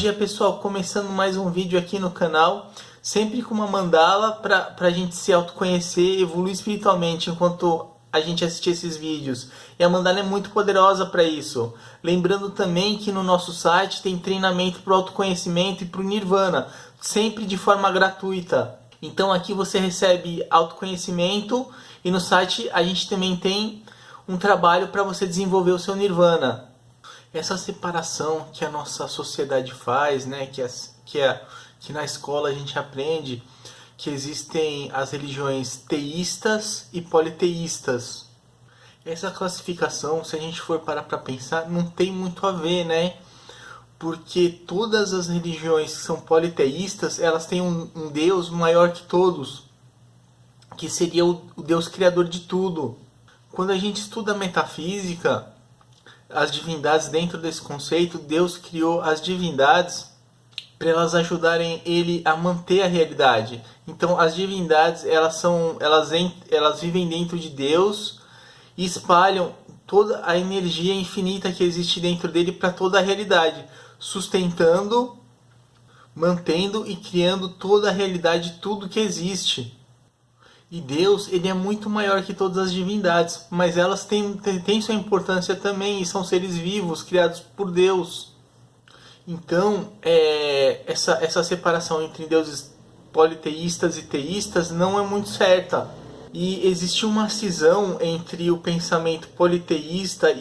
dia, pessoal, começando mais um vídeo aqui no canal, sempre com uma mandala para a gente se autoconhecer, evoluir espiritualmente enquanto a gente assiste esses vídeos. E a mandala é muito poderosa para isso. Lembrando também que no nosso site tem treinamento para o autoconhecimento e para o Nirvana, sempre de forma gratuita. Então aqui você recebe autoconhecimento e no site a gente também tem um trabalho para você desenvolver o seu Nirvana. Essa separação que a nossa sociedade faz, né, que na escola a gente aprende que existem as religiões teístas e politeístas. Essa classificação, se a gente for parar para pensar, não tem muito a ver, né? Porque todas as religiões que são politeístas, elas têm um Deus maior que todos, que seria o Deus criador de tudo. Quando a gente estuda metafísica, as divindades dentro desse conceito, Deus criou as divindades para elas ajudarem ele a manter a realidade. Então as divindades elas vivem dentro de Deus e espalham toda a energia infinita que existe dentro dele para toda a realidade, sustentando, mantendo e criando toda a realidade, tudo que existe. E Deus, ele é muito maior que todas as divindades, mas elas têm sua importância também e são seres vivos, criados por Deus. Então, essa separação entre deuses politeístas e teístas não é muito certa. E existe uma cisão entre o pensamento politeísta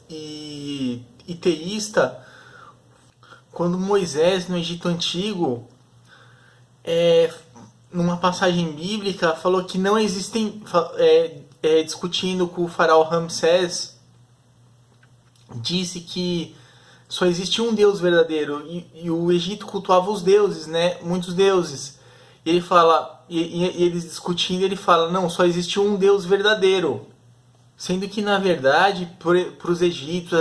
e teísta quando Moisés, no Egito Antigo, numa passagem bíblica, falou que não existem, discutindo com o faraó Ramsés, disse que só existe um Deus verdadeiro e o Egito cultuava os deuses, né? Muitos deuses. E ele fala, e eles discutindo, ele fala, não, só existe um Deus verdadeiro. Sendo que na verdade, para os egípcios,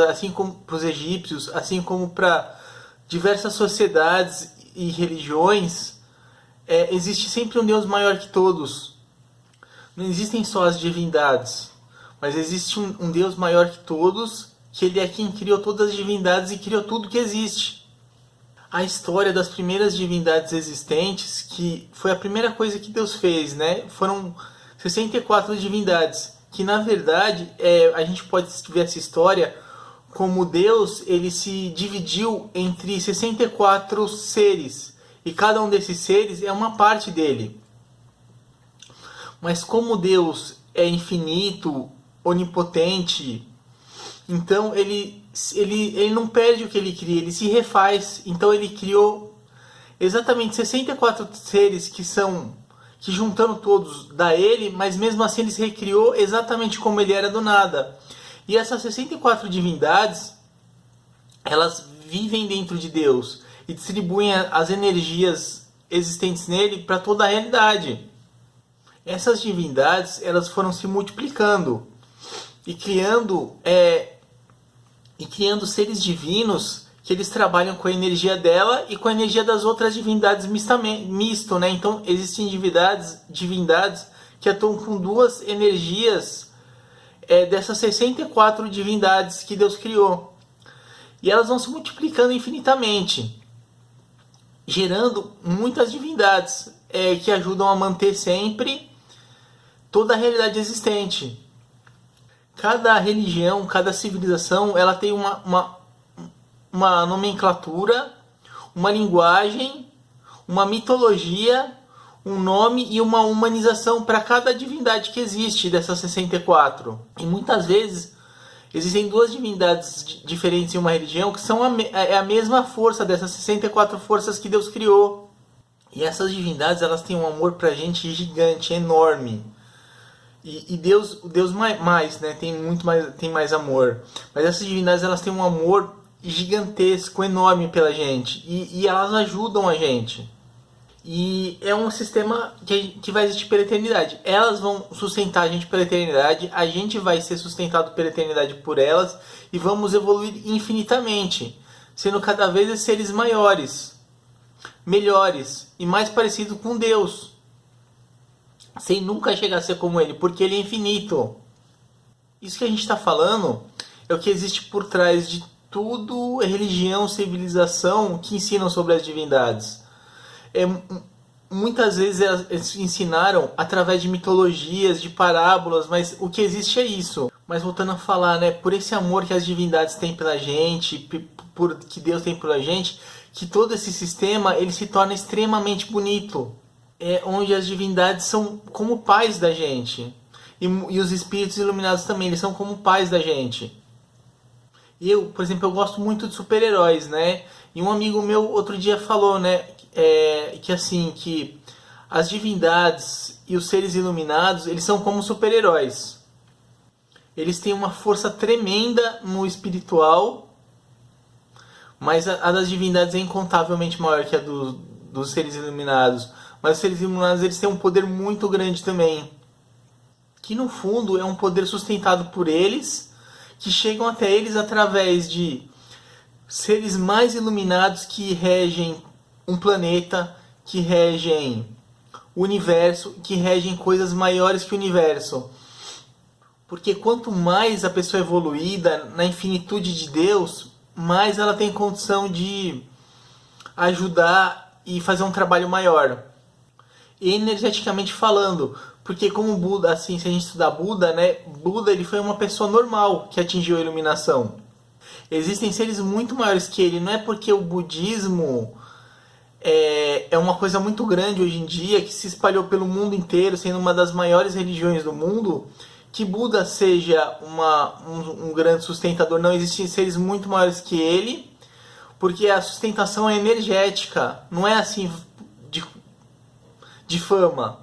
assim como para diversas sociedades e religiões, existe sempre um Deus maior que todos. Não existem só as divindades, mas existe um Deus maior que todos, que ele é quem criou todas as divindades e criou tudo que existe. A história das primeiras divindades existentes, que foi a primeira coisa que Deus fez, né? Foram 64 divindades, que na verdade a gente pode ver essa história como Deus, ele se dividiu entre 64 seres, e cada um desses seres é uma parte dele. Mas como Deus é infinito, onipotente, então ele não perde o que ele cria, ele se refaz. Então ele criou exatamente 64 seres que juntando todos dá ele, mas mesmo assim ele se recriou exatamente como ele era do nada. E essas 64 divindades, elas vivem dentro de Deus e distribuem as energias existentes nele para toda a realidade. Essas divindades, elas foram se multiplicando e criando seres divinos que eles trabalham com a energia dela e com a energia das outras divindades misto, né? Então existem divindades que atuam com duas energias dessas 64 divindades que Deus criou. E elas vão se multiplicando infinitamente, gerando muitas divindades que ajudam a manter sempre toda a realidade existente. Cada religião, cada civilização, ela tem uma nomenclatura, uma linguagem, uma mitologia, um nome e uma humanização para cada divindade que existe dessas 64. E muitas vezes existem duas divindades diferentes em uma religião que são a mesma força dessas 64 forças que Deus criou. E essas divindades, elas têm um amor pra gente gigante, enorme. E Deus mais, né? Tem mais amor. Mas essas divindades, elas têm um amor gigantesco, enorme pela gente. E elas ajudam a gente. E é um sistema que vai existir pela eternidade. Elas vão sustentar a gente pela eternidade. A gente vai ser sustentado pela eternidade por elas. E vamos evoluir infinitamente, sendo cada vez seres maiores, melhores e mais parecidos com Deus, sem nunca chegar a ser como ele, porque ele é infinito. Isso que a gente está falando é o que existe por trás tudo é religião, civilização que ensinam sobre as divindades. Muitas vezes eles ensinaram através de mitologias, de parábolas, mas o que existe é isso. Mas voltando a falar, né, por esse amor que as divindades têm pela gente, por que Deus tem pela gente, que todo esse sistema ele se torna extremamente bonito. É onde as divindades são como pais da gente. E os espíritos iluminados também, eles são como pais da gente. Eu, por exemplo, eu gosto muito de super-heróis, né? E um amigo meu outro dia falou, né, que assim, que as divindades e os seres iluminados, eles são como super-heróis. Eles têm uma força tremenda no espiritual, mas a das divindades é incontavelmente maior que a dos seres iluminados. Mas os seres iluminados, eles têm um poder muito grande também, que no fundo é um poder sustentado por eles, que chegam até eles através de seres mais iluminados que regem um planeta, que regem o universo, que regem coisas maiores que o universo. Porque quanto mais a pessoa é evoluída na infinitude de Deus, mais ela tem condição de ajudar e fazer um trabalho maior. Energeticamente falando, porque como Buda, assim, se a gente estudar Buda, né, Buda ele foi uma pessoa normal que atingiu a iluminação. Existem seres muito maiores que ele, não é porque o budismo é uma coisa muito grande hoje em dia, que se espalhou pelo mundo inteiro, sendo uma das maiores religiões do mundo, que Buda seja um grande sustentador. Não, existem seres muito maiores que ele, porque a sustentação é energética, não é assim de fama.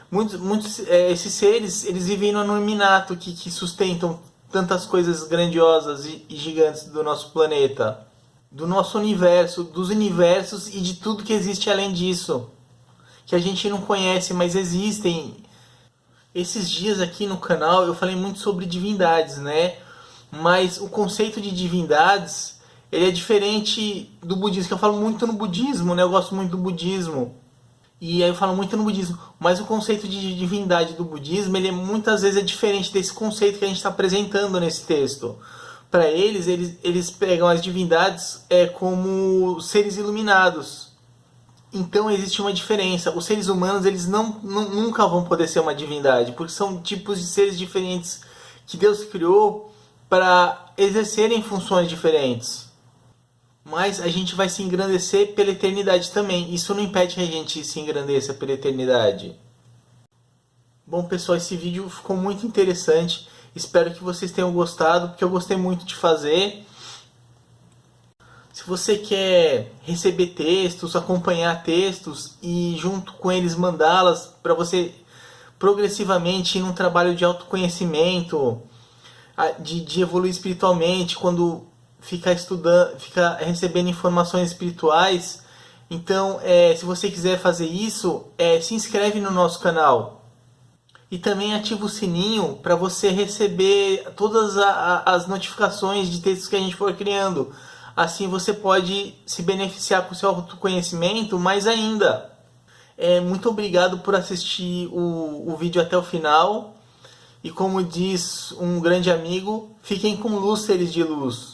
Muitos esses seres, eles vivem no anonimato, que sustentam tantas coisas grandiosas e gigantes do nosso planeta, do nosso universo, dos universos e de tudo que existe além disso, que a gente não conhece, mas existem. Esses dias aqui no canal eu falei muito sobre divindades, né? Mas o conceito de divindades, ele é diferente do budismo, que eu falo muito no budismo, né? Eu gosto muito do budismo. E aí eu falo muito no budismo, mas o conceito de divindade do budismo, ele muitas vezes é diferente desse conceito que a gente está apresentando nesse texto. Para eles pegam as divindades como seres iluminados. Então existe uma diferença. Os seres humanos, eles nunca vão poder ser uma divindade, porque são tipos de seres diferentes que Deus criou para exercerem funções diferentes. Mas a gente vai se engrandecer pela eternidade também. Isso não impede que a gente se engrandeça pela eternidade. Bom, pessoal, esse vídeo ficou muito interessante. Espero que vocês tenham gostado, porque eu gostei muito de fazer. Se você quer receber textos, acompanhar textos e junto com eles mandá-las para você progressivamente ir num trabalho de autoconhecimento, de evoluir espiritualmente, quando ficar estudando, ficar recebendo informações espirituais. Então, se você quiser fazer isso, se inscreve no nosso canal. E também ativa o sininho para você receber todas as notificações de textos que a gente for criando. Assim você pode se beneficiar com o seu autoconhecimento mais ainda. Muito obrigado por assistir o vídeo até o final. E como diz um grande amigo, fiquem com luz, seres de luz.